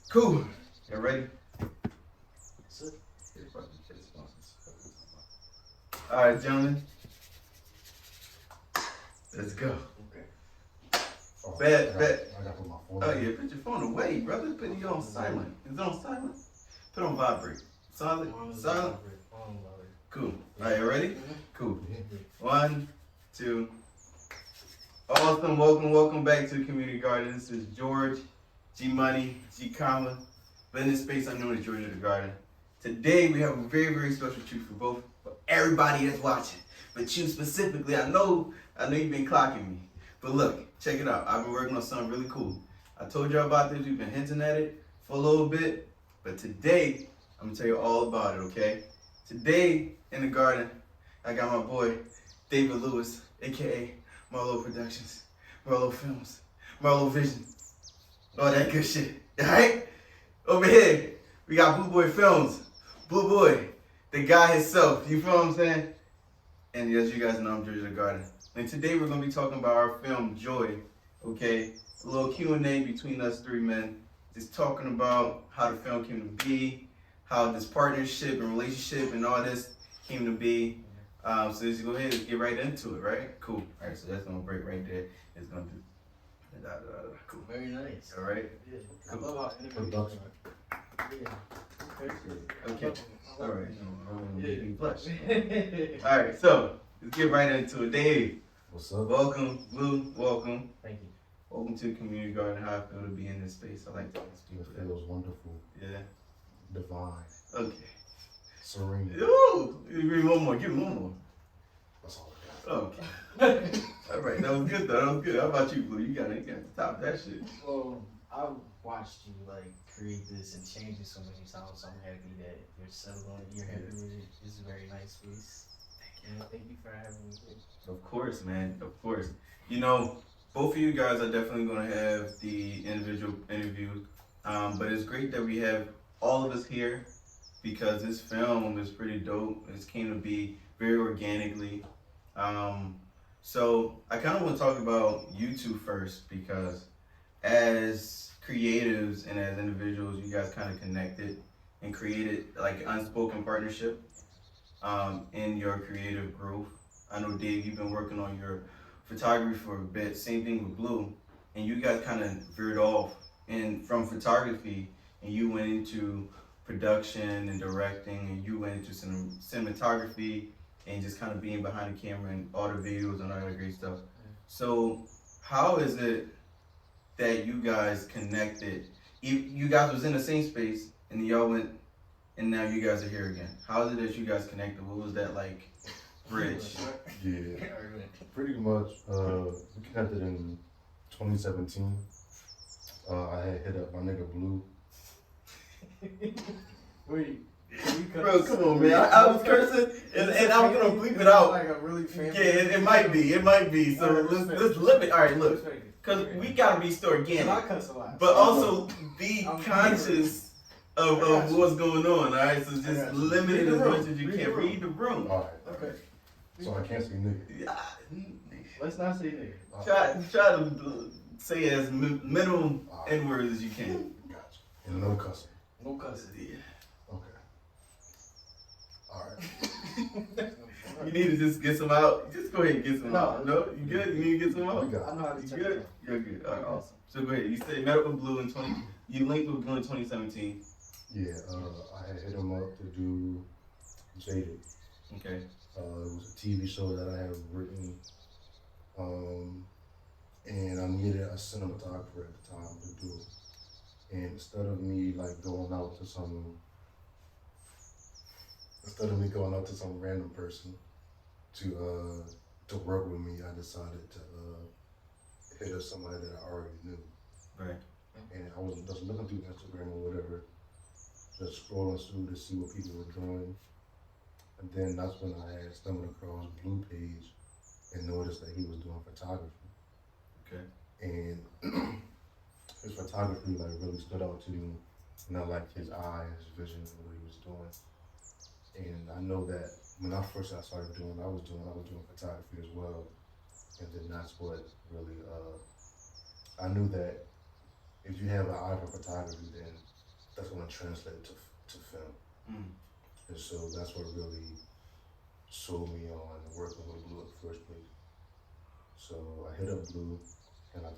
Cool. You ready? All right, gentlemen. Let's go. Okay. Bet. I got to put my phone Oh yeah, put your phone away, brother. Put it on silent. Is it on silent? Put it on vibrate. Silent. Cool. All right, you ready? Cool. 1, 2. Awesome. Welcome back to the Community Garden. This is George, G Money, G Comma. But in this space, I'm known as George of the Garden. Today, we have a very special treat for everybody that's watching. But you specifically, I know you've been clocking me. But look, check it out. I've been working on something really cool. I told y'all about this. We've been hinting at it for a little bit. But today, I'm going to tell you all about it, okay? Today, in the garden, I got my boy, David Lewis, a.k.a. Marlo Productions, Marlo Films, Marlo Vision, all that good shit, alright? Over here, we got Blue Boy Films, Blue Boy, the guy himself, you feel what I'm saying? And as you guys know, I'm George of the Garden. And today we're going to be talking about our film, Joy, okay? A little Q&A between us three men, just talking about how the film came to be, how this partnership and relationship and all this came to be. So let's go ahead and get right into it, right? Cool. All right, so that's gonna break right there. It's gonna do cool. Very nice. All right. Yeah. Cool. I love how Production. Yeah. Okay. All right. Yeah. Blush. All right. So let's get right into it. Dave, What's up? welcome. Blue, welcome. Thank you. Welcome to the Community Garden. How I feel to be in this space. I like to ask It people that. feels wonderful, Yeah. divine, Okay. serene. Ooh. Give me one more. Give me one more. That's all I got. Okay. All right. That was good though. That was good. How about you, Blue? You got to top that shit. Well, I've watched you like create this and change it so many times. So I'm happy that you're settled on it. You're happy with it. It's a very nice piece. Thank you for having me here. Of course, man. Of course. You know, both of you guys are definitely going to have the individual interviews. But it's great that we have all of us here because this film is pretty dope. It came to be very organically. So I kind of want to talk about you two first because as creatives and as individuals, you guys kind of connected and created like an unspoken partnership in your creative growth. I know, Dave, you've been working on your photography for a bit. Same thing with Blue, and you guys kind of veered off and from photography, and you went into production and directing, and you went into cinematography and just kind of being behind the camera and all the videos and all that great stuff. So, how is it that you guys connected? You guys was in the same space, and y'all went, and now you guys are here again. How is it that you guys connected? What was that like? Bridge. Yeah, pretty much. We connected in 2017. I had hit up my nigga Blue. Wait. Bro, come on, man. I was cursing, and I'm gonna bleep it out. Like a really Yeah, famous. it might be. So let's limit. All right, look, because Okay. we gotta be still I organic, cuss a lot. but also be I'm conscious of what's going on. All right, so I just got you. limit it Read the as room. much as you Read can. the room. Read the room. All right. Okay. So I can't say nigga. Yeah. Let's not say nigga. Try to say as minimum N words as you can. Gotcha. And no cussing. No cussing. Yeah. Okay. All right. You need to just get some out. Just go ahead and get some No. out. No, you good? You need to get some out. We got I know how to You turn good? it You're good. All right, Okay. awesome. So go ahead. You said you met up with Blue in 20. You linked with Blue in 2017. Yeah, I had hit him up to do Jaded. Okay. It was a TV show that I had written, and I needed a cinematographer at the time to do it. And instead of me going out to some random person to work with me, I decided to hit up somebody that I already knew. Right. And I was just looking through Instagram or whatever, just scrolling through to see what people were doing. And then that's when I had stumbled across Blue page and noticed that he was doing photography. Okay. And his photography really stood out to me. And I liked his eye, his vision, and what he was doing. And I know that when I first started doing what I was doing photography as well. And then that's what really, I knew that if you have an eye for photography, then translate to film. Mm. And so that's what really sold me on working with Blue in the first place. So I hit up Blue, and I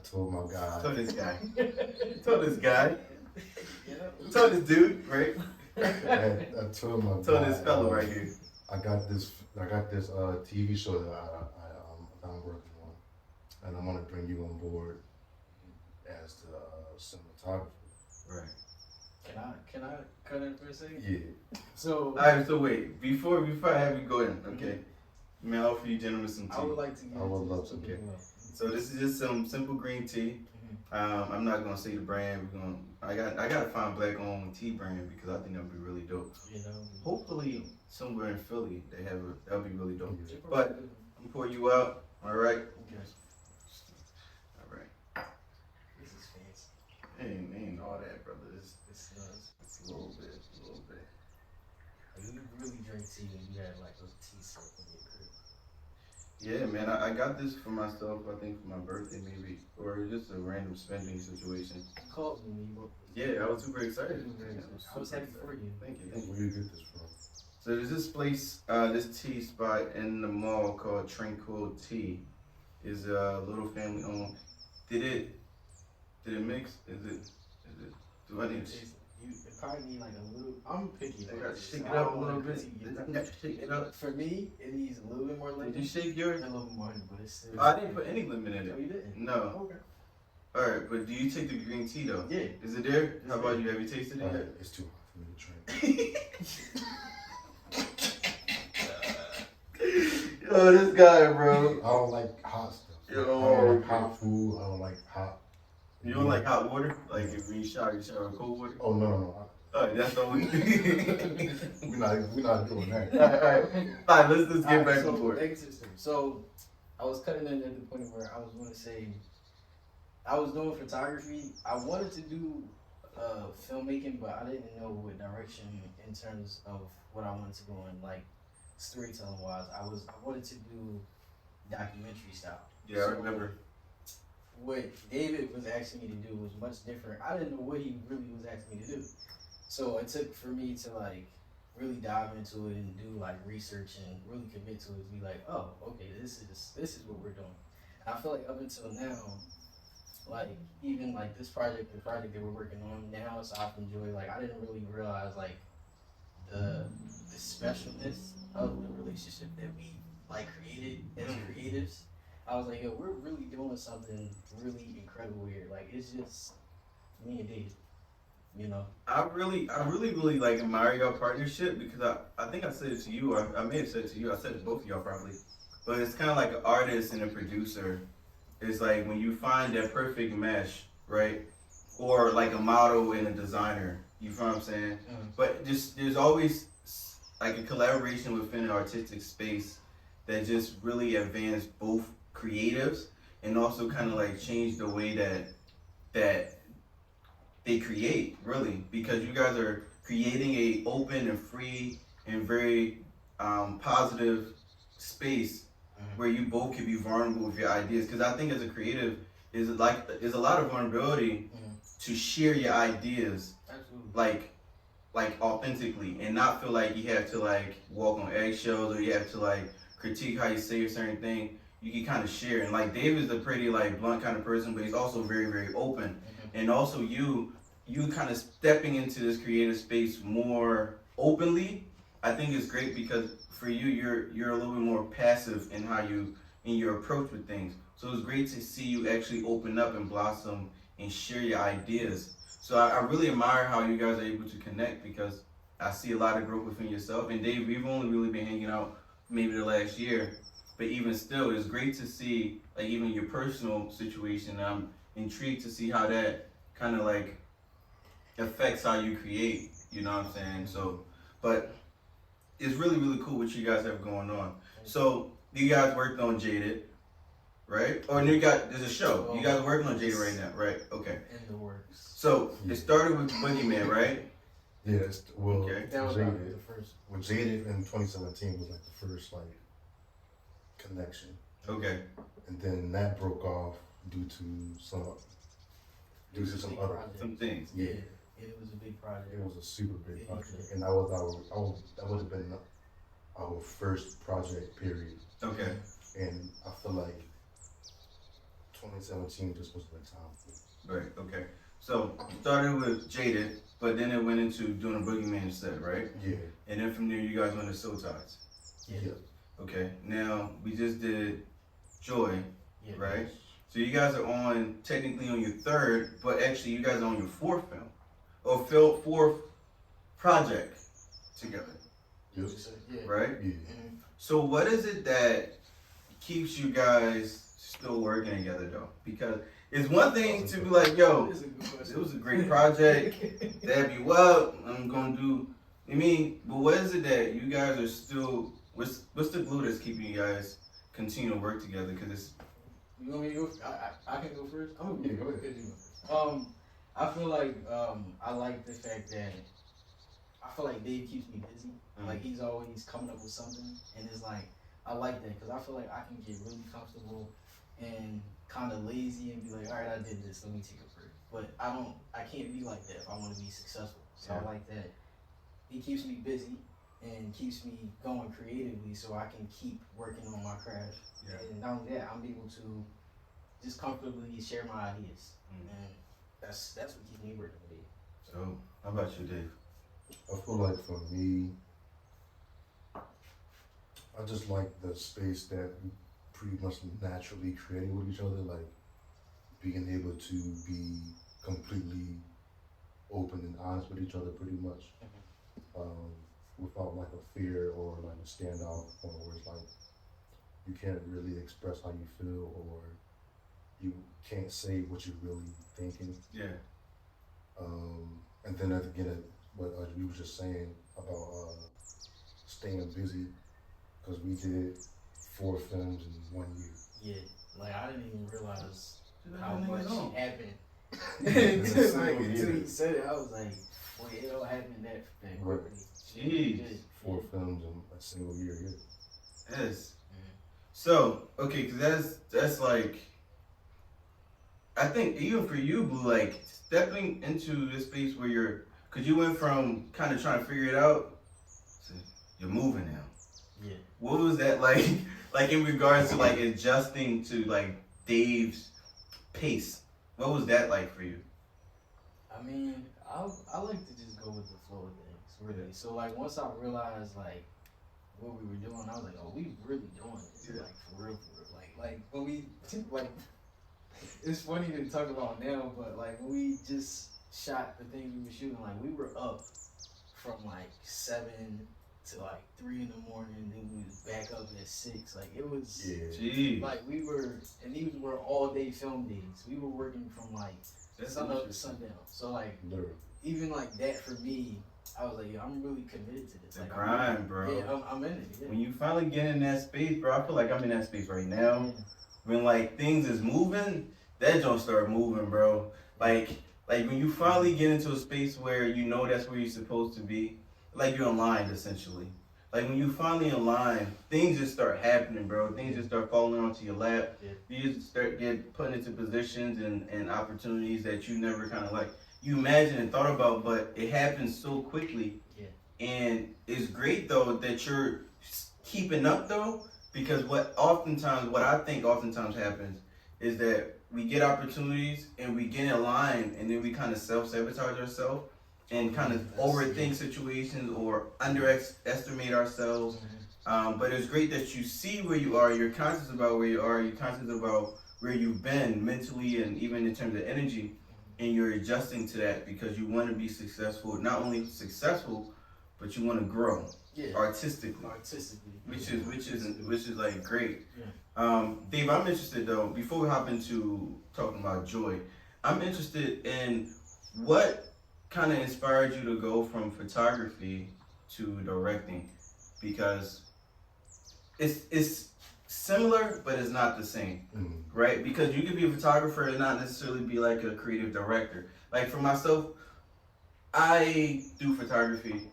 told my guy. Told this guy. Told this guy. Yeah. Told this dude, right? I told my Told guy, this fellow right here. I got this TV show that I'm working on, and I want to bring you on board as the cinematographer. Right. Can I cut in for a second? Yeah. So Alright, so wait, before I have you go in, okay? May I offer you gentlemen some tea? I would like to get I would into love this to. too. So this is just some simple green tea. I'm not gonna say the brand. I gotta find black owned tea brand because I think that'd be really dope. You know. Hopefully somewhere in Philly they have that'd be really dope. Yeah. But I'm pour you out. All right. Okay. All right. This is fancy. Ain't all that, brother. It's nuts. It's a little bit. Like, you really drink tea when you have like a tea set in your crib. Yeah, man. I got this for myself. I think for my birthday maybe, or just a random spending situation. You called me when you woke up. Yeah, I was super excited. I was happy for you. Thank you. Where you get this from? So there's this place, this tea spot in the mall called Tranquil Tea. Is a little family owned. Did it mix? Is it? Do I need to? You probably need like a little. I'm picky. I gotta shake it I don't up a little want bit. tea to get I gotta shake it up. For me, it needs a little bit more lemon. Did you shake yours? A little more, but it's still. I didn't put any lemon in No, it. you didn't. No. Okay. All right, but do you take the green tea though? Yeah. Is it there? How about you? Have you tasted it Alright, yet? it's too hot for me to drink. Yo, this guy, bro. I don't like hot stuff. Yo, I don't like hot food. I don't like hot. You don't like hot water? Like if you shower, you shower with cold water? Oh no. Alright, that's the only thing. We're not doing that. Alright, let's just get back so, to work. back to the story. So, I was cutting in at the point where I was going to say, I was doing photography. I wanted to do filmmaking, but I didn't know what direction in terms of what I wanted to go in, like storytelling wise. I wanted to do documentary style. Yeah, I remember. What David was asking me to do was much different. I didn't know what he really was asking me to do. So it took for me to like really dive into it and do like research and really commit to it. Be like, oh, okay, this is what we're doing. And I feel like up until now, like even like this project, the project that we're working on now, South Enjoy, like I didn't really realize like the specialness of the relationship that we like created as creatives. I was like, yo, we're really doing something really incredible here. Like it's just me and Dave. You know, I really like admire your partnership because I think I said it to you. I may have said it to you. I said it to both of y'all probably. But it's kind of like an artist and a producer. It's like when you find that perfect mesh, right? Or like a model and a designer. You feel what I'm saying? But just there's always like a collaboration within an artistic space that just really advance both creatives and also kind of like change the way that they create, really, because you guys are creating a open and free and very positive space where you both can be vulnerable with your ideas. Because I think as a creative, is a lot of vulnerability to share your ideas, absolutely, like authentically, and not feel like you have to like walk on eggshells or you have to like critique how you say a certain thing. You can kind of share, and like Dave is a pretty like blunt kind of person, but he's also very, very open. And also you kind of stepping into this creative space more openly, I think is great because for you, you're a little bit more passive in in your approach with things. So it's great to see you actually open up and blossom and share your ideas. So I really admire how you guys are able to connect because I see a lot of growth within yourself. And Dave, we've only really been hanging out maybe the last year, but even still, it's great to see like even your personal situation. I'm intrigued to see how that kind of like affects how you create, you know what I'm saying? So, but it's really, really cool what you guys have going on. So, you guys worked on Jaded, right? Or there's a show. You guys are working on Jaded right now, right? Okay. in the works. So, it started with Boogeyman, right? Yes, well, Okay. That was Jaded. the first. Well, Jaded in 2017 was like the first like connection, Okay. and then that broke off due to some other project. Some things. yeah. It was a big project. It was a super big project, and that would have been our first project period. Okay. And I feel like 2017 just wasn't the time for it. Right. Okay. So started with Jaded, but then it went into doing a Boogeyman instead, right? Yeah. And then from there, you guys went to Soul Ties. Yeah. Okay. Now we just did Joy, Yeah. right? So you guys are technically on your third, but actually you guys are on your fourth film, or fourth project together, Yes. Yeah. right? Yeah. Mhm. So what is it that keeps you guys still working together though? Because it's one thing to be like, yo, It's a good question. it was a great project. Dab you up. I'm gonna do. I mean, but what is it that you guys are still? What's the glue that's keeping you guys continue to work together? Because it's. You want me to go? I can go first. I'm gonna Yeah, go ahead. I feel like I like the fact that I feel like Dave keeps me busy. Like he's always coming up with something, and it's like I like that because I feel like I can get really comfortable and kind of lazy and be like, all right, I did this, let me take a break. But I can't be like that if I want to be successful. So Yeah. I like that he keeps me busy and keeps me going creatively, so I can keep working on my craft. Yeah. And not only that, I'm able to just comfortably share my ideas, and that's what keeps me working with it. So how about you, Dave? I feel like for me, I just like the space that we pretty much naturally created with each other, like being able to be completely open and honest with each other pretty much, without like a fear or like a standoff point where it's like you can't really express how you feel or you can't say what you're really thinking. Yeah. And then again, what you were just saying about staying busy, because we did 4 films in 1 year. Yeah, like I didn't even realize how Everything much is on. happened It's until he said it. I was like, wait, it all happened that quickly. Jeez. 4 films in a single year. Yeah. Yes. So okay, because that's like. I think even for you, Blue, like stepping into this space where cause you went from kind of trying to figure it out to you're moving now. Yeah. What was that like? Like in regards to like adjusting to like Dave's pace. What was that like for you? I mean, I like to just go with the flow of things, really. So like once I realized like what we were doing, I was like, oh, we really doing this, Yeah. like for real. Like when we like, it's funny to talk about now, but like when we just shot the things we were shooting, like we were up from like 7 to like 3 in the morning, then we was back up at 6. Like it was. Yeah. Gee. Like we were, and these were all day film days. We were working from like That's sun up to interesting. sundown. So like Literally. even like that for me, I was like, yo, I'm really committed to this. The Like, grind, bro. Yeah, I'm in it. Yeah. When you finally get in that space, bro, I feel like I'm in that space right now. When like things is moving, that don't start moving, bro. Like when you finally get into a space where you know that's where you're supposed to be, like you're aligned essentially. Like when you finally align, things just start happening, bro. Things just start falling onto your lap. Yeah. You just start get put into positions and opportunities that you never kind of like you imagined and thought about, but it happens so quickly. Yeah. And it's great though that you're keeping up though, because what I think oftentimes happens is that we get opportunities and we get in line and then we kind of self-sabotage ourselves and kind of overthink situations or underestimate ourselves. But it's great that you see where you are, you're conscious about where you are, you're conscious about where you've been mentally and even in terms of energy, and you're adjusting to that because you want to be successful, not only successful, but you want to grow artistically. Which is like great. Yeah. Dave, I'm interested though, before we hop into talking about Joy, I'm interested in what kind of inspired you to go from photography to directing, because it's similar but it's not the same, right? Because you could be a photographer and not necessarily be like a creative director. Like for myself, I do photography.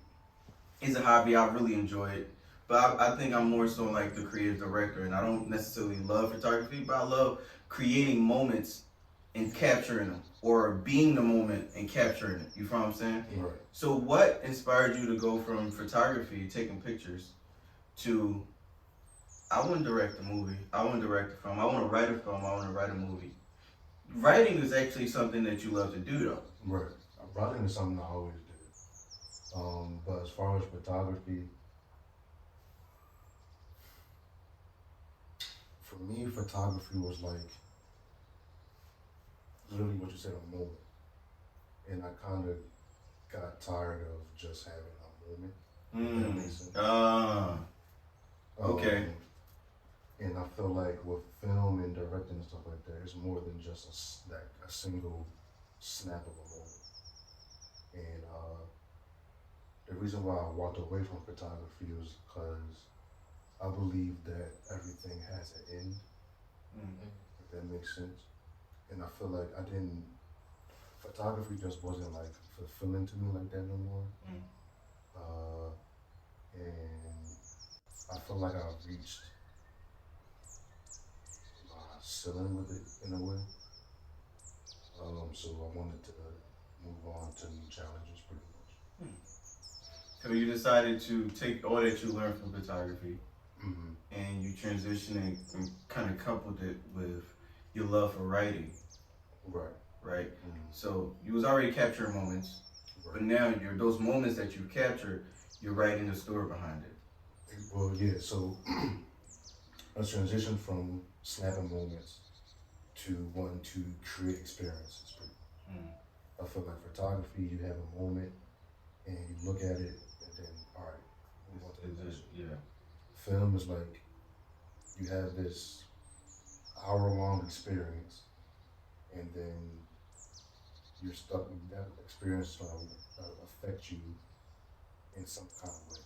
It's a hobby. I really enjoy it. But I think I'm more so like the creative director, and I don't necessarily love photography, but I love creating moments and capturing them, or being the moment and capturing it. You feel what I'm saying? Right. So what inspired you to go from photography, taking pictures, to I want to direct a movie, I want to direct a film, I want to write a film, I want to write a movie. Writing is actually something that you love to do, though. Right. Writing is something I always did. But as far as photography, for me, photography was like literally what you said, a moment. And I kind of got tired of just having a moment. If that makes sense. Okay. And I feel like with film and directing and stuff like that, it's more than just a single snap of a moment. And the reason why I walked away from photography was because I believe that everything has an end, if that makes sense. And I feel like photography just wasn't like fulfilling to me like that no more. And I feel like I've reached my ceiling with it in a way. So I wanted to move on to new challenges pretty much. So you decided to take all that you learned from photography and you transitioned and kind of coupled it with your love for writing. Right. So you was already capturing moments, but now those moments that you captured, you're writing the story behind it. Well, yeah. So a transition from snapping moments to wanting to create experiences. I feel like photography, you have a moment and you look at it, and then all right, move on to the next. Yeah. Film is like you have this hour-long experience, and then you're stuck. That experience is going to affect you in some kind of way,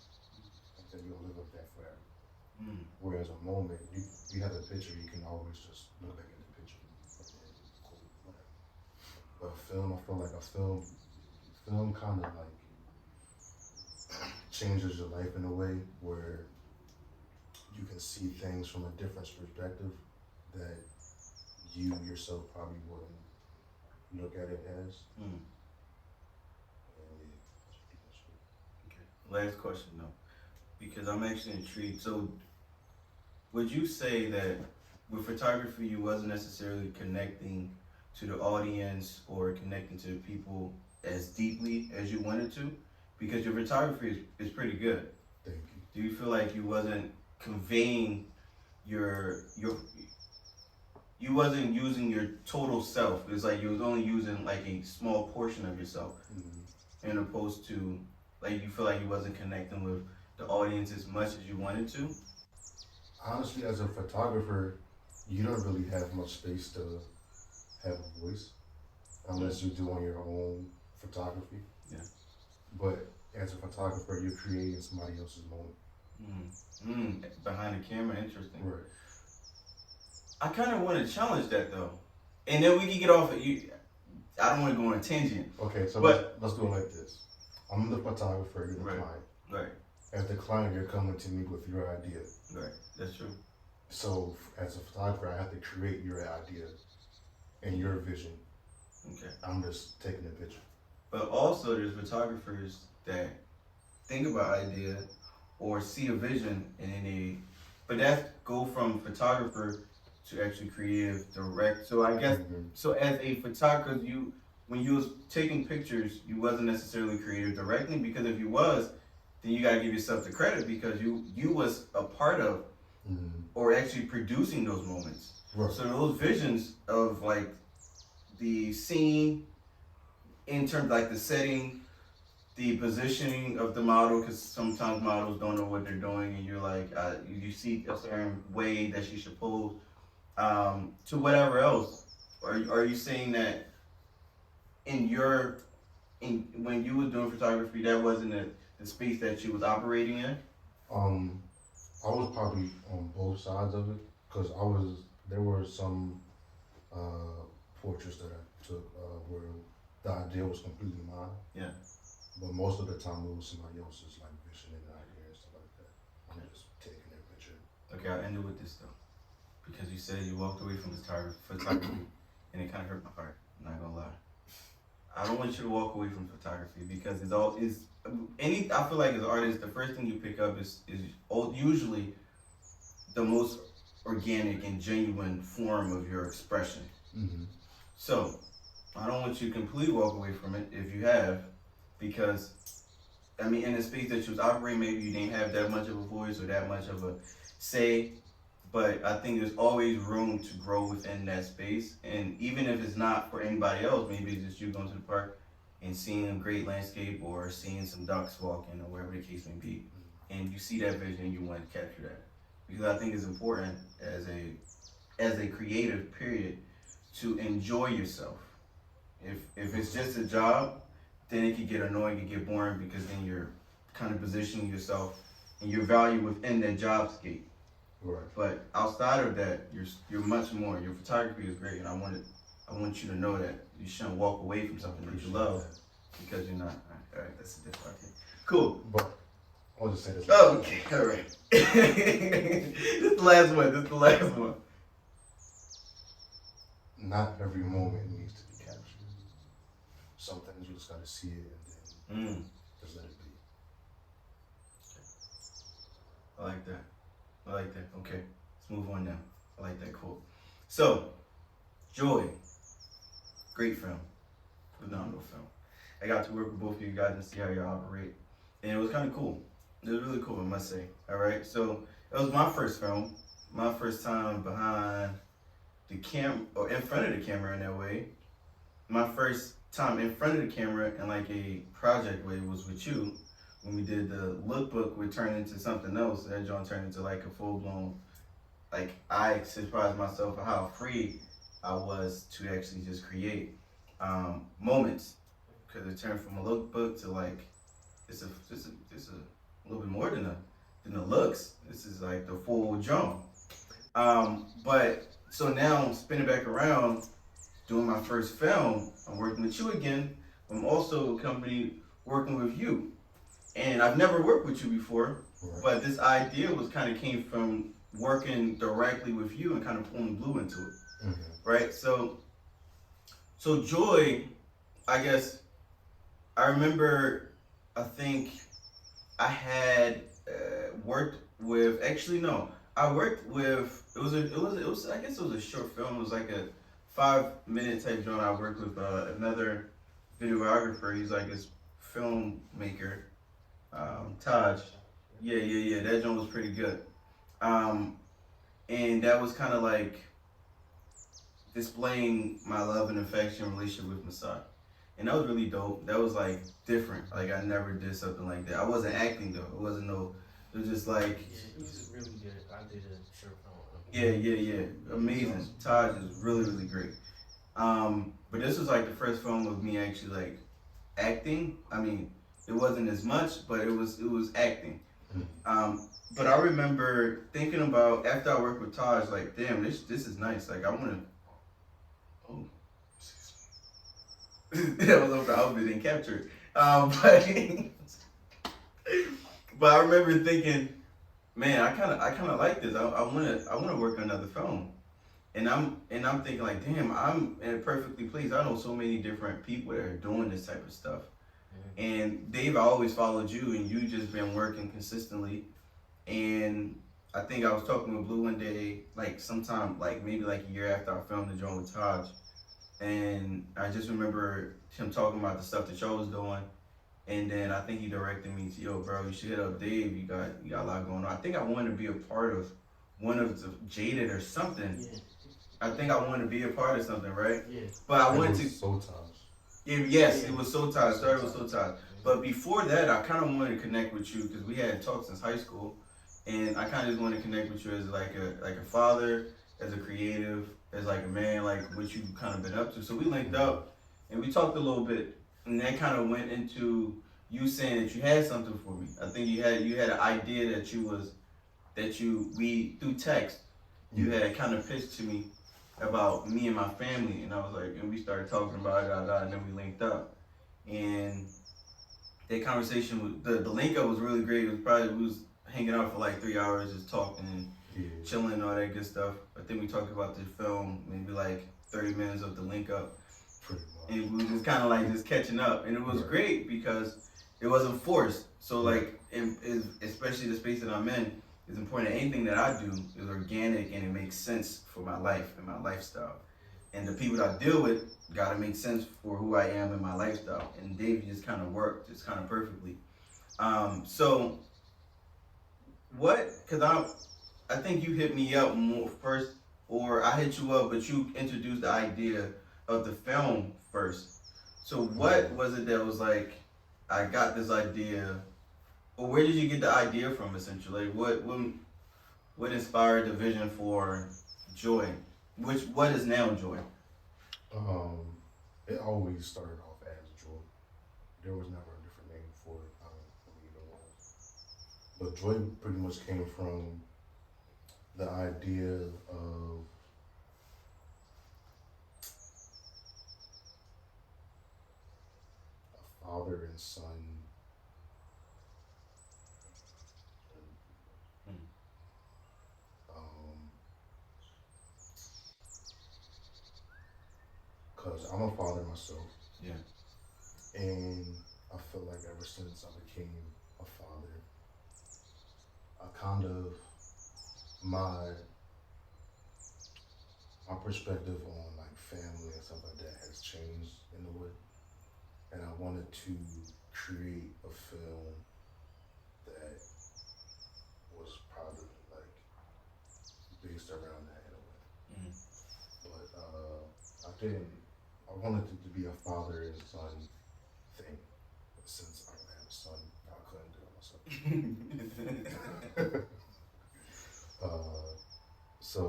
and then you'll live with that forever. Whereas a moment, you have a picture, you can always just look back at the picture. Cool, whatever. But film, I feel like film kind of like changes your life in a way where you can see things from a different perspective that you yourself probably wouldn't look at it as. Okay. Last question though, because I'm actually intrigued. So, would you say that with photography you wasn't necessarily connecting to the audience or connecting to the people as deeply as you wanted to? Because your photography is pretty good. Thank you. Do you feel like you wasn't conveying you wasn't using your total self? It's like you was only using like a small portion of yourself, in opposed to like you feel like you wasn't connecting with the audience as much as you wanted to? Honestly, as a photographer, you don't really have much space to have a voice unless you're doing your own photography. Yeah. But as a photographer, you're creating somebody else's moment. Behind the camera, interesting. Right. I kind of want to challenge that though, and then we can get off. I don't want to go on a tangent. Okay, so but let's do it like this. I'm the photographer, you're the client. Right. As the client, you're coming to me with your idea. Right. That's true. So as a photographer, I have to create your idea and your vision. Okay. I'm just taking a picture. But also, there's photographers that think about idea or see a vision, and then but that go from photographer to actually creative, direct. So I guess so as a photographer, when you was taking pictures, you wasn't necessarily creative directing, because if you was, then you gotta give yourself the credit because you was a part of or actually producing those moments. Right. So those visions of like the scene, in terms of like the setting, the positioning of the model, because sometimes models don't know what they're doing, and you're like, you see a certain way that she should pose, to whatever else. Are you saying that when you was doing photography, that wasn't the space that you was operating in? I was probably on both sides of it, because there were some portraits that I took where the idea was completely mine. Yeah. But most of the time it was somebody else's like vision and idea and stuff like that. I'm just taking their picture. Okay, I'll end it with this though, because you said you walked away from photography and it kind of hurt my heart. I'm not gonna lie. I don't want you to walk away from photography because I feel like as an artist, the first thing you pick up is usually the most organic and genuine form of your expression. Mm-hmm. So I don't want you to completely walk away from it if you have, because I mean, in the space that you was operating, maybe you didn't have that much of a voice or that much of a say. But I think there's always room to grow within that space. And even if it's not for anybody else, maybe it's just you going to the park and seeing a great landscape or seeing some ducks walking or wherever the case may be. And you see that vision and you want to capture that. Because I think it's important as a creative period to enjoy yourself. If it's just a job, then it can get annoying, it can get boring because then you're kind of positioning yourself and your value within that job scape. Right. But outside of that, you're much more. Your photography is great, and I want you to know that you shouldn't walk away from something that you love because you're not. All right, that's a different thing. Cool. But I'll just say this. Oh, okay, all right. This is the last one. Not every moment needs to be captured. Some things you just gotta see it and then just let it be. I like that. Okay, let's move on now. I like that quote. So, Joy, great film, phenomenal film. I got to work with both of you guys and see how you operate, and it was kind of cool. It was really cool, I must say. All right, so it was my first film, my first time behind the camera or in front of the camera in that way. My first time in front of the camera in like a project way was with you. When we did the lookbook, we turned into something else. That joint turned into like a full-blown, like I surprised myself at how free I was to actually just create moments. Because it turned from a lookbook to like, it's a little bit more than the looks. This is like the full jump. But so now spinning back around, doing my first film, I'm working with you again. I'm also a company working with you. And I've never worked with you before, but this idea came from working directly with you and kind of pulling Blue into it, right? So Joy, I guess, I remember, I think I had worked with, actually no, I worked with, I guess it was a short film. It was like a 5-minute type joint. I worked with another videographer. He's like this filmmaker. Taj. Yeah. That joint was pretty good. And that was kind of like displaying my love and affection relationship with Masai. And that was really dope. That was like different. Like I never did something like that. I wasn't acting though. It was just like. It was really good. I did a short film. Yeah. Amazing. Taj is really, really great. But this was like the first film of me actually like acting. I mean, it wasn't as much, but it was acting. But I remember thinking about after I worked with Taj, like, damn, this is nice. Like, I want to. Oh, that was over. I hope it didn't capture it. But I remember thinking, man, I kind of like this. I want to work on another film. And I'm thinking like, damn, I'm perfectly pleased. I know so many different people that are doing this type of stuff. And they've always followed you, and you just been working consistently. And I think I was talking with Blue one day, like sometime, like maybe like a year after I filmed the joint with Taj. And I just remember him talking about the stuff that y'all was doing. And then I think he directed me to, yo, bro, you should hit up Dave. You got a lot going on. I think I wanted to be a part of one of the Jaded or something. Yeah. I think I wanted to be a part of something, right? Yeah. But I wanted to. So Taj. Yes, it was so tired. Started with so tired. But before that, I kind of wanted to connect with you because we had talked since high school, and I kind of just wanted to connect with you as like a father, as a creative, as like a man, like what you kind of been up to. So we linked up, and we talked a little bit, and that kind of went into you saying that you had something for me. I think you had an idea we through text, you had kind of pitched to me about me and my family, and I was like, and we started talking about it, and then we linked up, and that conversation, the link up was really great. We was hanging out for like 3 hours, just talking and chilling and all that good stuff. I think we talked about the film maybe like 30 minutes of the link up. Pretty much. And we were just kind of like just catching up. And it was great because it wasn't forced. So like, especially the space that I'm in, it's important that anything that I do is organic and it makes sense for my life and my lifestyle. And the people that I deal with gotta make sense for who I am and my lifestyle. And Dave just kind of worked just kind of perfectly. So what, cause I think you hit me up more first, or I hit you up, but you introduced the idea of the film first. So what was it that was like, I got this idea, or where did you get the idea from essentially? What inspired the vision for Joy? What is now Joy? It always started off as Joy. There was never a different name for it. I don't believe it was. But Joy pretty much came from the idea of a father and son. Because I'm a father myself. Yeah. And I feel like ever since I became a father, I kind of, my perspective on like family and stuff like that has changed in a way. And I wanted to create a film that was probably like based around that in a way. But I wanted it to be a father and son thing. But since I don't have a son, I couldn't do it myself. So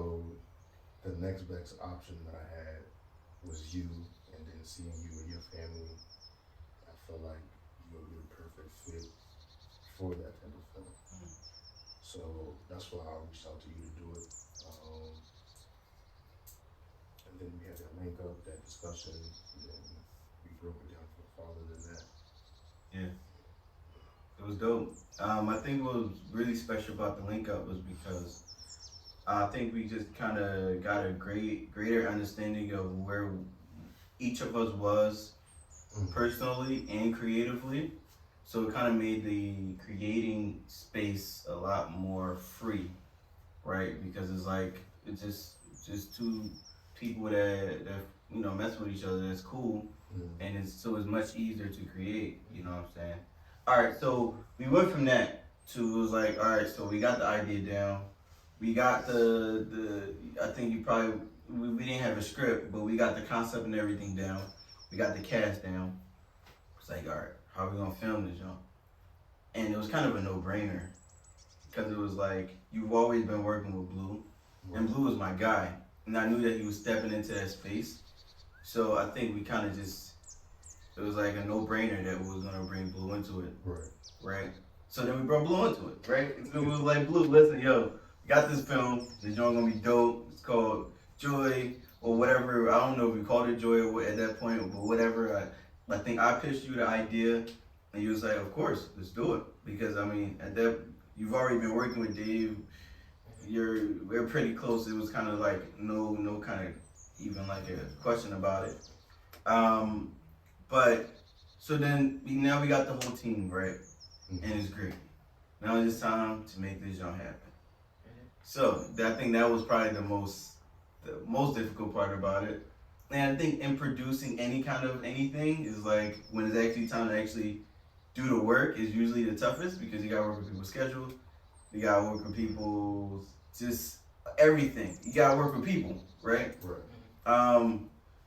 the next best option that I had was you, and then seeing you and your family, I felt like you would be the perfect fit for that type of film. So that's why I reached out to you to do it. And then we had that link up, that discussion, and then we broke it down for farther than that. Yeah. It was dope. I think what was really special about the link up was because I think we just kind of got a greater understanding of where each of us was personally and creatively. So it kind of made the creating space a lot more free, right? Because it's like, it's just two people that mess with each other. That's cool. And it's much easier to create, you know what I'm saying? All right, so we went from that to, it was like, all right, so we got the idea down. We got I think we didn't have a script, but we got the concept and everything down. We got the cast down. It's like, all right, how are we gonna film this, y'all? And it was kind of a no-brainer because it was like, you've always been working with Blue, and Blue was my guy, and I knew that he was stepping into that space. So I think we kind of it was like a no-brainer that we was gonna bring Blue into it. Right? So then we brought Blue into it, right? So it was like, Blue, listen, yo, got this film, the joint gonna be dope. It's called Joy, or whatever. I don't know if we called it Joy at that point, but whatever. I think I pitched you the idea, and you was like, of course, let's do it. Because I mean, you've already been working with Dave. We're pretty close. It was kind of like no kind of even like a question about it. But so then now we got the whole team, right? And it's great. Now it's time to make this joint happen. So I think that was probably the most difficult part about it. And I think in producing any kind of anything is like, when it's actually time to actually do the work is usually the toughest, because you gotta work with people's schedules, you gotta work with people's just everything. You gotta work with people, right?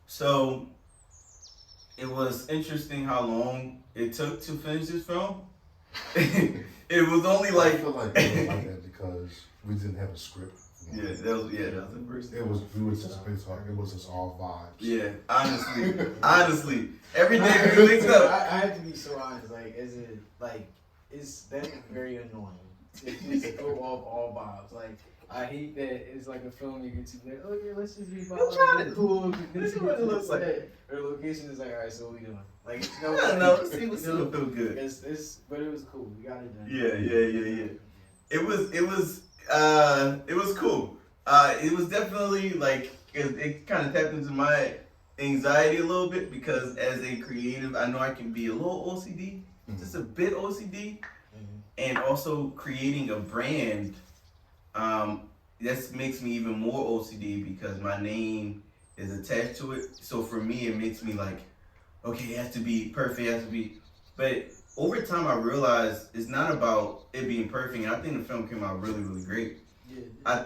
So it was interesting how long it took to finish this film. It was only like, I feel like it was like that because we didn't have a script. Yeah, that was the first thing. We was just it was just all vibes. Yeah, honestly, every day we wake up. I have to be so honest. Like, it's been very annoying to just go off all vibes. Like, I hate that it's like a film you get to like, oh yeah, let's just be vibes. Cool. This is what it looks like. Or location is like, all right, so what we doing? Like, See what feel good. But it was cool. We got it done. Yeah. It was cool. It was definitely like, it kind of tapped into my anxiety a little bit because as a creative, I know I can be a little OCD, just a bit OCD, and also creating a brand. This makes me even more OCD because my name is attached to it. So for me, it makes me like, okay, it has to be perfect, it has to be. But over time, I realized it's not about it being perfect. And I think the film came out really, really great. Yeah. I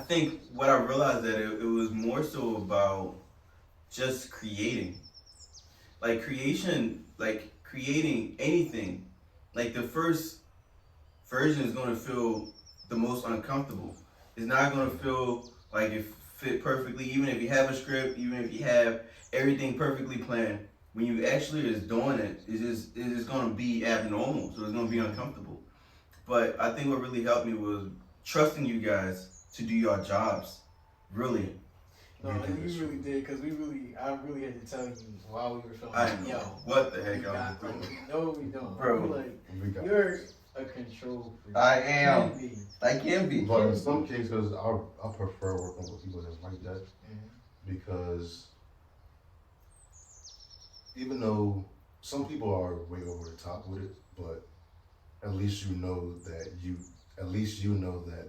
think what I realized that it was more so about just creating, like creation, like creating anything. Like the first version is going to feel the most uncomfortable. It's not going to feel like it fit perfectly, even if you have a script, even if you have everything perfectly planned. When you actually is doing it, it's just going to be abnormal. So it's going to be uncomfortable. But I think what really helped me was trusting you guys to do your jobs. Really. No, you really did, because I really had to tell you while we were filming. I know. What the heck I was doing. No, we don't. Bro. You're a control freak. I am. I can be. But in some cases, I prefer working with people that's like that because even though some people are way over the top with it, but at least you know that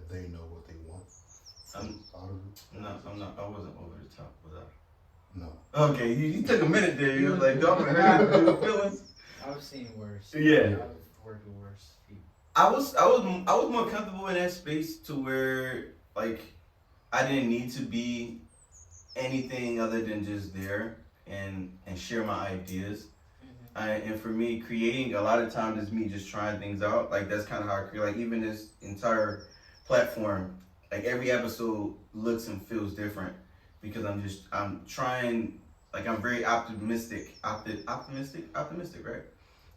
they know what they want. Out of it. No, I'm not. I wasn't over the top, was I? No. Okay, you took a minute there. You was like, don't hurt your feelings. I've seen worse. Yeah. I've worked with worse people. I was more comfortable in that space to where like I didn't need to be anything other than just there and share my ideas. And for me, creating a lot of times is me just trying things out. Like that's kind of how I create. Like even this entire platform, like every episode looks and feels different because I'm trying. Like I'm very optimistic, right?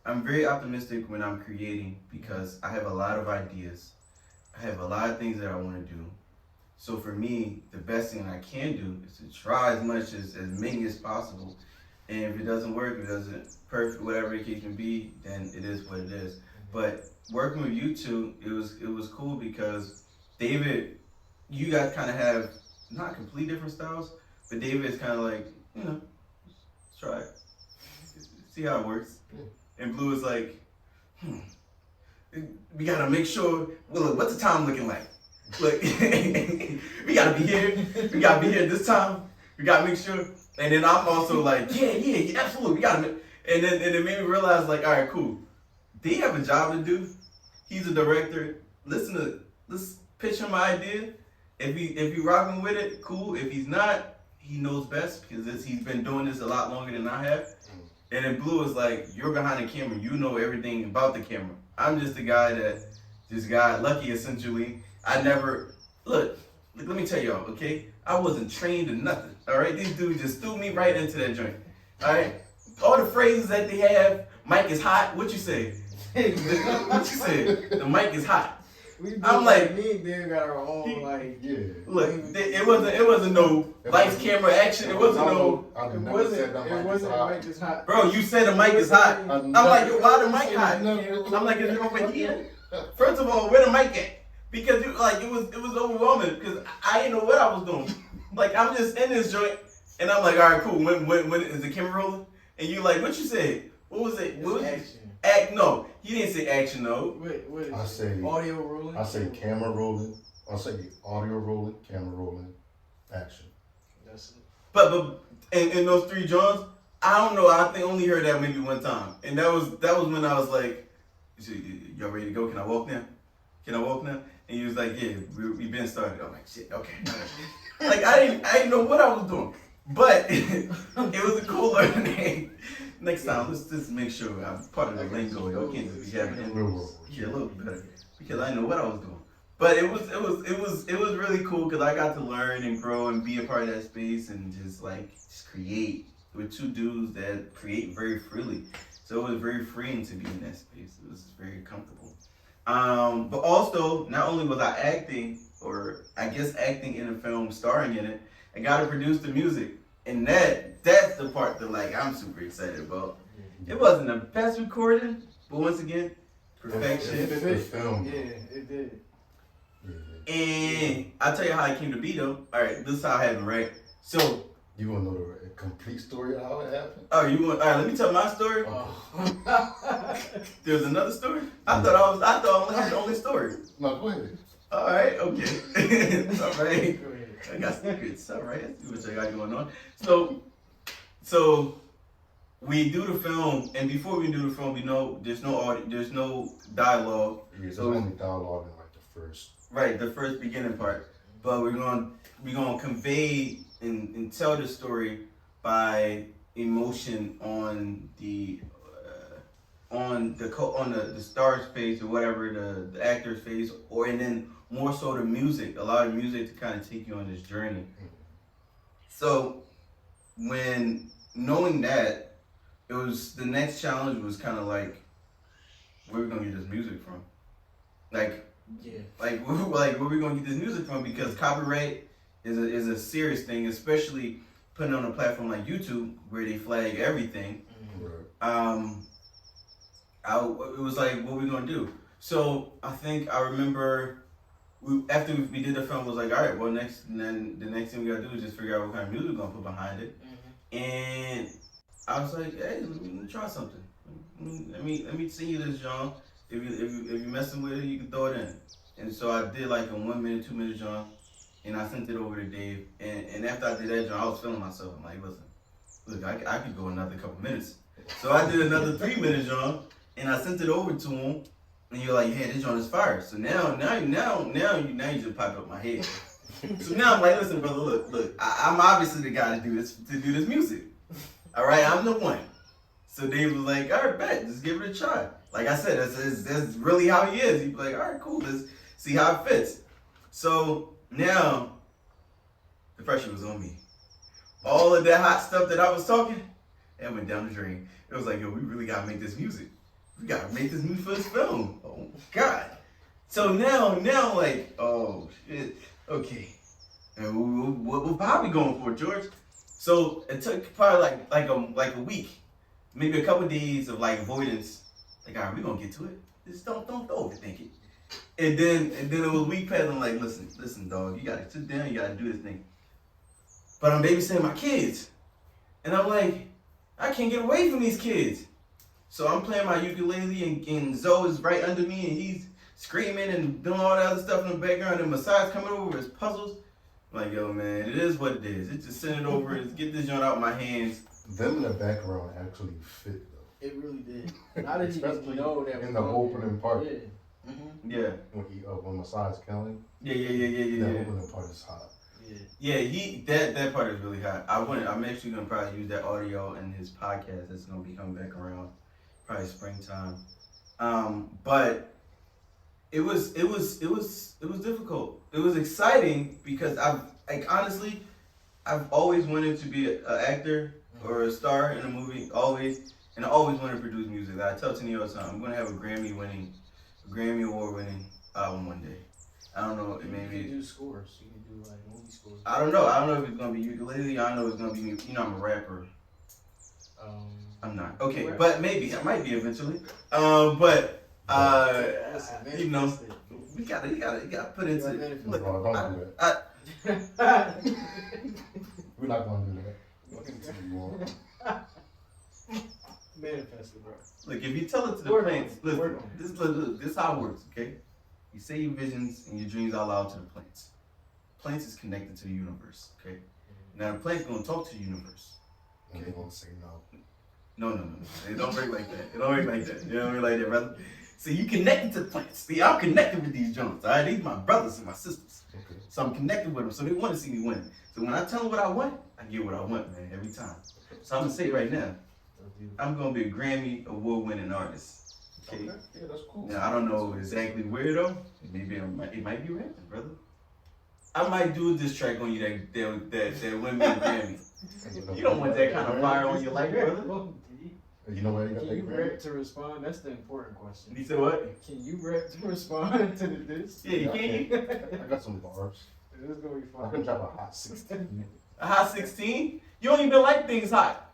I'm very optimistic when I'm creating because I have a lot of ideas. I have a lot of things that I want to do. So for me, the best thing I can do is to try as much as many as possible. And if it doesn't work, if it doesn't perfect, whatever the case may be, then it is what it is. But working with you two, it was cool because David, you guys kind of have not complete different styles, but David is kind of like, let's try it, see how it works. And Blue is like, we gotta make sure. Well, look, what's the time looking like? Look, we gotta be here. We gotta be here this time. We gotta make sure. And then I'm also like, yeah, absolutely. We gotta. And then it made me realize, like, all right, cool. They have a job to do. He's a director. Let's pitch him my idea. If he rocking with it, cool. If he's not, he knows best because he's been doing this a lot longer than I have. And then Blue is like, you're behind the camera. You know everything about the camera. I'm just the guy that just got lucky, essentially. I never, look, let me tell y'all, okay? I wasn't trained in nothing, all right? These dudes just threw me right into that joint, all right? All the phrases that they have, mic is hot, what you say? What you say? The mic is hot. I'm like, me and Dan got our own, like, yeah. Look, it wasn't no lights, camera, action. It wasn't no. It wasn't the mic is hot. Bro, you said the mic is hot. I'm like, why the mic hot? I'm like, is it over here? First of all, where the mic at? Because it was overwhelming because I didn't know what I was doing. Like I'm just in this joint and I'm like, all right, cool. When is the camera rolling? And you like, what you said? What was it? What was action? No, he didn't say action though. What is I say audio rolling. I say camera rolling. I say audio rolling, camera rolling, action. That's it. But in those three Johns, I don't know. I think I only heard that maybe one time, and that was when I was like, y'all ready to go? Can I walk now? Can I walk now? And he was like, yeah, we been started. I'm like, shit, okay. Like I didn't know what I was doing, but it was a cool learning. Next time, let's just make sure I'm part of the lingo. Y'all can't just be having it. Yeah, a little bit better because I know what I was doing. But it was really cool because I got to learn and grow and be a part of that space and just create with two dudes that create very freely. So it was very freeing to be in that space. It was very comfortable. But also, not only was I acting, or I guess acting in a film, starring in it, I got to produce the music. And that's the part that I'm super excited about. It wasn't the best recording, but once again, perfection. It's the film. Yeah, it did. And I'll tell you how it came to be though. Alright, this is how it happened, right? So you want to know the complete story of how it happened? Oh, you want? All right, let me tell my story. Oh. There's another story. I thought I only had the only story. No, go ahead. All right, okay. All right. Go ahead. I got secrets. All right, let's see what I got going on. So we do the film, and before we do the film, we know there's no audio, there's no dialogue. Yeah, there's only dialogue in like the first. Right, the first beginning part. But we're gonna convey and tell the story by emotion on the star's face or whatever the actor's face, or and then more so the music, a lot of music to kind of take you on this journey. So when knowing that, it was the next challenge was kind of like, where are we gonna get this music from? Like where are we gonna get this music from? Because copyright is a serious thing, especially putting on a platform like YouTube where they flag everything. It was like, what are we gonna do? So I remember after we did the film, was like, all right, well the next thing we gotta do is just figure out what kind of music we're gonna put behind it. And I was like, hey, let me try something. Let me sing you this, John. If you're messing with it, you can throw it in. And so I did like a 1 minute, 2 minute John, and I sent it over to Dave. And after I did that John, I was feeling myself. I'm like, listen, look, I could go another couple minutes. So I did another 3 minute John, and I sent it over to him. And you're like, yeah, this John is fire. So now you just pop up my head. So now I'm like, listen, brother, look, I'm obviously the guy to do this music. All right, I'm the one. So Dave was like, all right, bet, just give it a try. Like I said, that's really how he is. He'd be like, all right, cool, let's see how it fits. So now, the pressure was on me. All of that hot stuff that I was talking, that went down the drain. It was like, yo, we really gotta make this music. We gotta make this music for this film. Oh God. So now, like, oh shit, okay. And what Bobby going for, George? So it took probably like a week, maybe a couple of days of like avoidance. Like, all right, we gonna get to it. Just don't overthink it. And then it was a week past. I'm like, listen, dog, you gotta sit down. You gotta do this thing. But I'm babysitting my kids, and I'm like, I can't get away from these kids. So I'm playing my ukulele, and Zoe is right under me, and he's screaming and doing all that other stuff in the background, and Messiah's coming over with his puzzles. I'm like, yo, man, it is what it is. It's just send it over, and get this joint out of my hands. Them in the background actually fit though. It really did. And I didn't even know that in the opening part. Yeah. Yeah. When Messiah's killing. Yeah. That opening part is hot. Yeah, that part is really hot. I'm actually gonna probably use that audio in his podcast that's gonna be coming back around, probably springtime. But it was difficult. It was exciting because I've always wanted to be an actor or a star in a movie, always, and I always wanted to produce music. I tell Tini all the time, I'm gonna have a Grammy award winning album one day. I don't know, maybe you can do scores. You can do like movie scores. I don't know if it's gonna be ukulele. I know it's gonna be, I'm a rapper. I'm not. Okay, but maybe I might be eventually. Listen, we gotta put into it. Look, don't do that. We're not gonna do that. Manifest it, bro. Look, if you tell it to the plants, listen, this is how it works, okay? You say your visions and your dreams out loud to the plants. Plants is connected to the universe, okay? Now the plant's gonna talk to the universe. And they're gonna say no. No. It don't work like that. It don't work like that. You don't work like that, brother. See, you connected to the plants. See, I'm connected with these joints, all right? These my brothers and my sisters. Okay. So I'm connected with them, so they want to see me win. So when I tell them what I want, I get what I want, man, every time. So I'm gonna say right now, I'm gonna be a Grammy award-winning artist. Okay? Yeah, that's cool. Now I don't know exactly where though. Maybe it might be rapping, brother. I might do a diss track on you that win me a Grammy. You don't want that kind of fire on your life, brother. You know where you got Can that you Grammy? rap to respond? That's the important question. He said what? Can you rap to respond to this? Yeah, you can. I got some bars. This is gonna be fun. I can drop a hot 16. A hot 16? You don't even like things hot.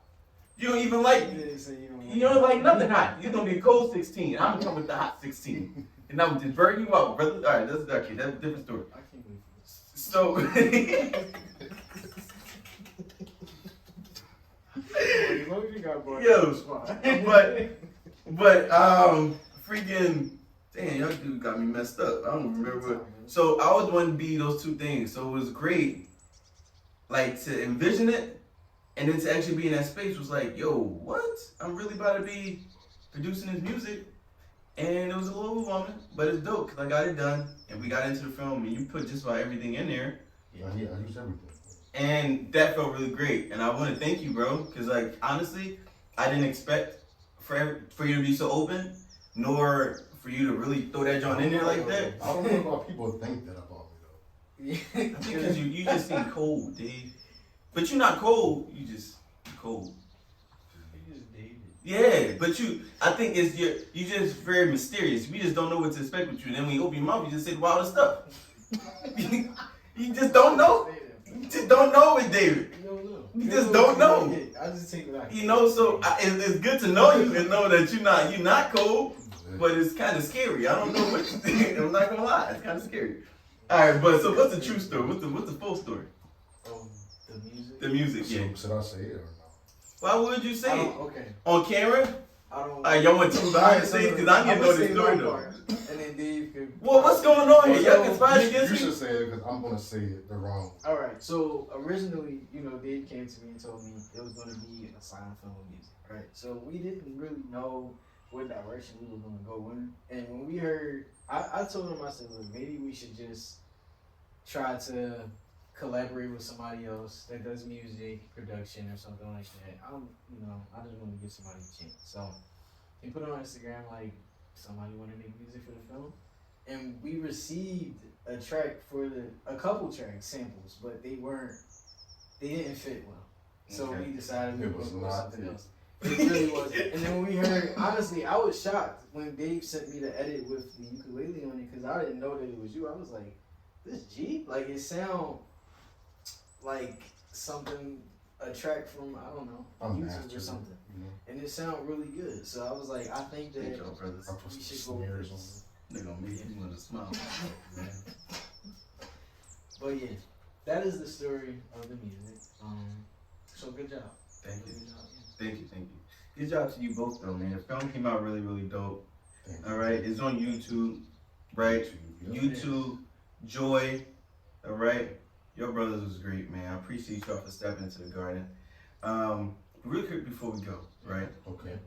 You don't even like. You don't like nothing hot. You're gonna be a cold 16. I'm gonna come with the hot 16. And I'm just burning you out, brother. All right, that's okay. That's a different story. I can't believe this. So, As long as you got bored, Yo, it's fine. but freaking, damn, y'all dude got me messed up. I don't remember. So I always wanted to be those two things. So it was great, like to envision it, and then to actually be in that space was like, yo, what? I'm really about to be producing this music. And it was a little overwhelming, but it's dope because I got it done and we got into the film and you put just about everything in there. Yeah, I use everything. And that felt really great. And I want to thank you, bro, because like honestly, I didn't expect for you to be so open, nor for you to really throw that joint in there like that. I don't know why people think that about me though. Yeah. Because you just seem cold, Dave. But you're not cold. You just cold. You just David. Yeah, but I think you just very mysterious. We just don't know what to expect with you. Then when you open your mouth, you just say the wildest stuff. You just don't know. You just don't know it, David. You don't know. You just don't know. I just take it out. You know, so it's good to know you and know that you're not cold, but it's kind of scary. I don't know what you think. I'm not gonna lie, it's kind of scary. All right, but so what's the true story? What's the full story? The music. The music, yeah. Should I say it or no? Why would you say it Okay. on camera? I don't. All right, y'all want to tell behind the scenes because I need to know the story though. And then Dave could. Well, what's going on here? Y'all conspiring You against me? should say it because I'm gonna say it the wrong way. All right. So originally, Dave came to me and told me it was going to be a silent film with music, right? So we didn't really know what direction we were going to go in. And when we heard, I told him, I said, look, maybe we should just try to collaborate with somebody else that does music production or something like that. I just want to give somebody a chance. So he put it on Instagram like somebody want to make music for the film, and we received a track for a couple tracks samples, but they didn't fit well. So Okay. we decided we It were was going to go with not something it. else. It really wasn't. And then when we heard, honestly, I was shocked when Dave sent me the edit with the ukulele on it because I didn't know that it was you. I was like, this G? Like, it sound like something, a track from, I don't know, YouTube or something. You know? And it sound really good. So I was like, I think that Thank y'all, brothers. I put we some should go snares with on this. They're gonna make you want to smile. Man. But yeah, that is the story of the music. So good job. Thank you. Good job. Thank you. Good job to you both though, man. The film came out really, really dope. Thank you. All right, it's on YouTube, right? Yeah. YouTube, Joy. All right, your brothers was great, man. I appreciate y'all for stepping into the garden. Real quick before we go, right? Okay.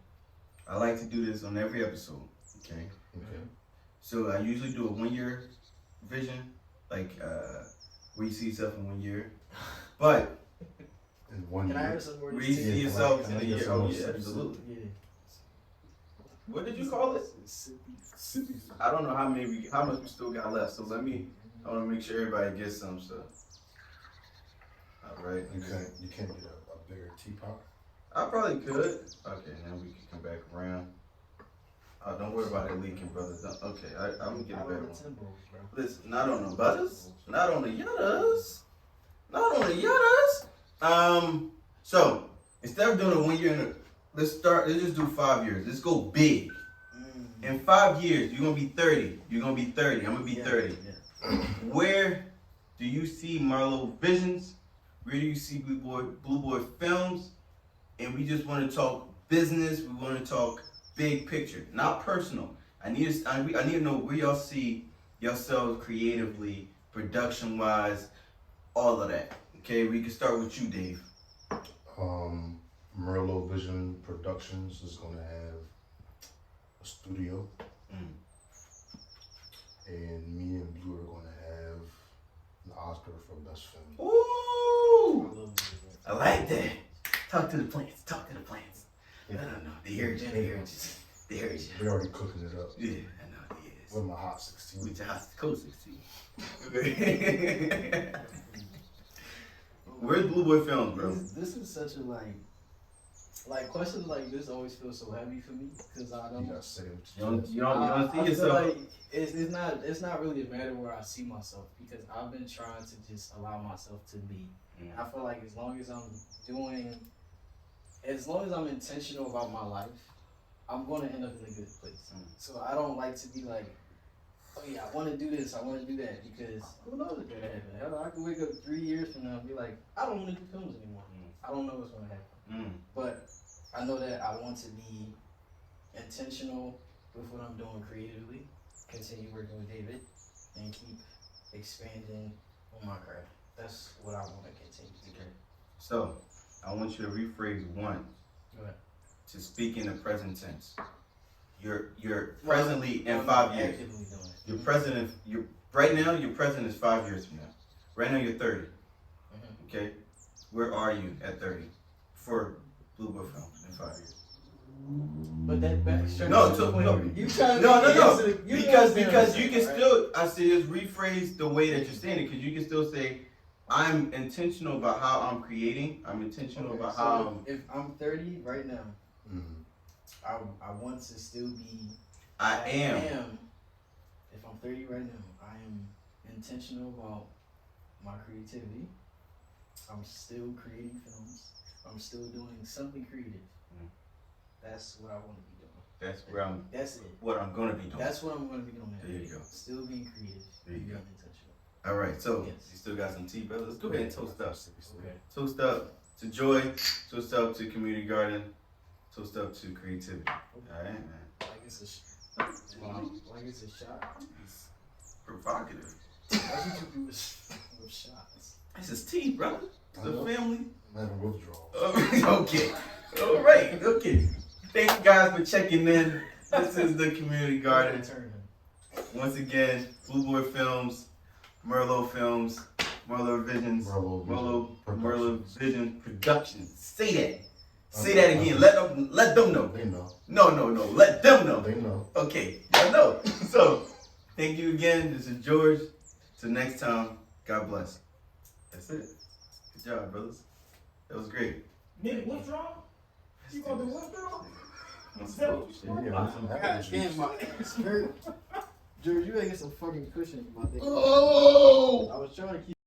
I like to do this on every episode. Okay. Okay. So I usually do a 1 year vision, like where you see yourself in 1 year. But In 1 Can I year. have some more where you see Yeah, yourself can in I a get year. some Oh more yeah, tips? absolutely. Yeah. What did you call it? I don't know how much we still got left. So I want to make sure everybody gets some. So, all right. You can't get a bigger teapot. I probably could. Okay, now we can come back around. Don't worry about it leaking, brother. Okay, I'm gonna get a better one. Listen, not on the butters, not on the yutters, not on the yutters. So instead of doing a 1 year, let's just do 5 years. Let's go big. In 5 years, you're gonna be 30. You're gonna be 30. I'm gonna be 30. Yeah. Where do you see Marlo Visions? Where do you see Blue Boy Films? And we just want to talk business. We want to talk big picture, not personal. I need to know where y'all see yourselves creatively, production wise, all of that. Okay, we can start with you, Dave. Merlot Vision Productions is gonna have a studio, and me and Blue are gonna have an Oscar for best film. Ooh, I like that. Talk to the plants. Talk to the plants. I don't know. They heard you. We're already cooking it up Yeah, I know. Yes. with my hot 16. With your house close to Where's Blue Boy Films, bro? This is such a like questions like this always feel so heavy for me because I You don't. gotta say what You don't see I feel yourself. like it's not really a matter where I see myself because I've been trying to just allow myself to be. I feel like as long as I'm intentional about my life, I'm going to end up in a good place. So I don't like to be like oh yeah, I want to do this, I want to do that, because who knows what's gonna happen? Hell, I could wake up 3 years from now and be like, I don't want to do films anymore. I don't know what's gonna happen. But I know that I want to be intentional with what I'm doing creatively, continue working with David, and keep expanding on my craft. That's what I want to continue to do. So, I want you to rephrase one Go ahead. to speak in the present tense. You're presently in 5 years. Actively doing it. You're president. Right now. Your present is 5 years from now. Right now you're 30. Okay, where are you at 30 for Blue Boy Film in 5 years? But that backtrack. No, You trying to no. Because you can still. I say just rephrase the way that you're saying it, because you can still say, I'm intentional about how I'm creating. I'm intentional about how. If I'm 30 right now, I want to still be. I am. If I'm 30 right now, I am intentional about my creativity. I'm still creating films. I'm still doing something creative. That's what I want to be doing. That's where I'm. That's it. What I'm gonna be doing. That's what I'm going to be doing. There you go. Still being creative. There you go. Being intentional. All right, so Yes. you still got some tea, brother. Let's go ahead and toast up. Okay. Toast up to joy. Toast up to community garden. Toast up to creativity. All right, man. Like it's a shot. It's provocative. That's what you do with shots. This is tea, brother. It's a family. I'm having withdrawal. Okay. All right. Okay. Thank you guys for checking in. This is the community garden. Once again, Blue Boy Films, Merlot Films, Merlot Visions, Merlot Vision Productions. Say that. Say that again. Let them know. They know. No. Let them know. They know. Okay. I know. So, thank you again. This is George. Till next time. God bless. That's it. Good job, brothers. That was great. Nigga, what's wrong? You gonna do what's wrong? God damn, my skirt. George, you gotta get some fucking cushion about that. Oh! I was trying to keep